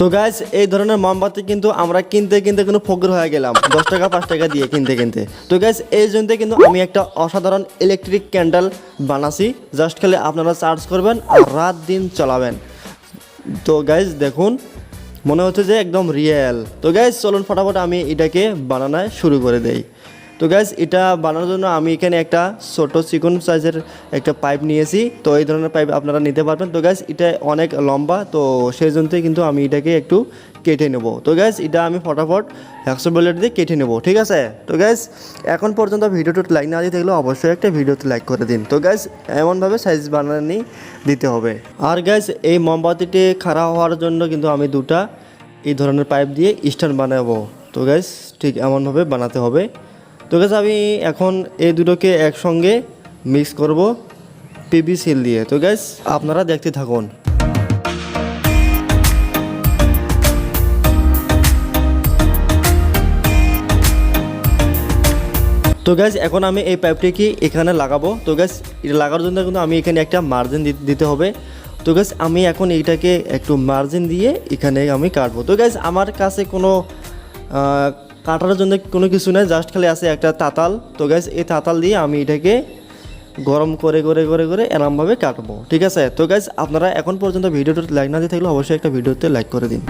তো গাইস এই ধরনের মোমবাতি কিন্তু আমরা কিনতে কিনতে কিন্তু ফকির হয়ে গেলাম 10 টাকা 5 টাকা দিয়ে কিনতে কিনতে। তো গাইস এই জন্য কিন্তু আমি একটা অসাধারণ ইলেকট্রিক ক্যান্ডেল বানাছি, জাস্ট খালি আপনারা চার্জ করবেন আর রাত দিন চালাবেন। তো গাইস দেখুন মনে হচ্ছে যে একদম রিয়েল। তো গাইস চলুন ফটাফট আমি এটাকে বানানো শুরু করে দেই। তো গাইস এটা বানানোর জন্য আমি এখানে একটা ছোট চিকন সাইজের একটা পাইপ নিয়েছি। তো এই ধরনের পাইপ আপনারা নিতে পারবেন। তো গাইস এটা অনেক লম্বা, তো সেই জন্যই কিন্তু আমি এটাকে একটু কেটে নেব। তো গাইস এটা আমি ফটাফট 100 ব্লেড দিয়ে কেটে নেব, ঠিক আছে। তো গাইস এখন পর্যন্ত ভিডিওটা লাইক না দিয়ে থাকলে অবশ্যই একটা ভিডিওতে লাইক করে দিন। তো গাইস এমনভাবে সাইজ বানানি দিতে হবে। আর গাইস এই মোমবাতিটি খারাপ হওয়ার জন্য কিন্তু আমি দুটা এই ধরনের পাইপ দিয়ে স্ট্যান্ড বানাবো। তো গাইস ঠিক এমনভাবে বানাতে হবে। তো গাইস আমি এখন এই দুটোকে একসঙ্গে মিক্স করব পিভিসি দিয়ে। তো গাইস আপনারা দেখতে থাকুন। তো গাইস এখন আমি এই পাইপটিকে এখানে লাগাবো। তো গাইস এটা লাগার জন্য কিন্তু আমি এখানে একটা মার্জিন দিতে হবে। তো গাইস আমি এখন এইটাকে একটু মার্জিন দিয়ে এখানে আমি কাটবো। তো গাইস আমার কাছে কোনো কাটার জন্য কোনো কিছু নেই, জাস্ট খালি আছে একটা তাতাল। তো গাইস এই তাতাল দিয়ে আমি এটাকে গরম করে করে করে করে এরমভাবে কাটবো, ঠিক আছে। তো গাইস আপনারা এখন পর্যন্ত ভিডিওটা লাইক না দিয়ে থাকলে অবশ্যই একটা ভিডিওতে লাইক করে দিন।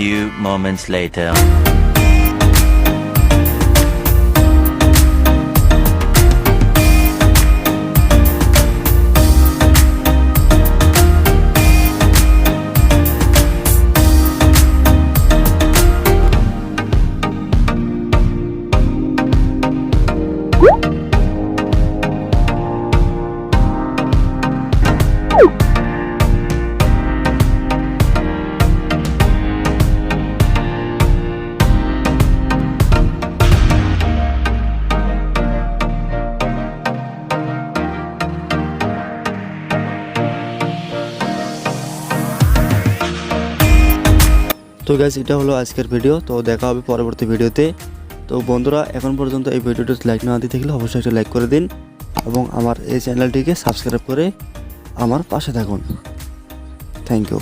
few moments later. তো গাইস এটা হলো আজকের ভিডিও, তো দেখা হবে পরবর্তী ভিডিওতে। তো বন্ধুরা এখন পর্যন্ত এই ভিডিওটি লাইক না দিয়ে থাকলে অবশ্যই একটা লাইক করে দিন এবং আমার এই চ্যানেলটিকে সাবস্ক্রাইব করে আমার পাশে থাকুন। Thank you.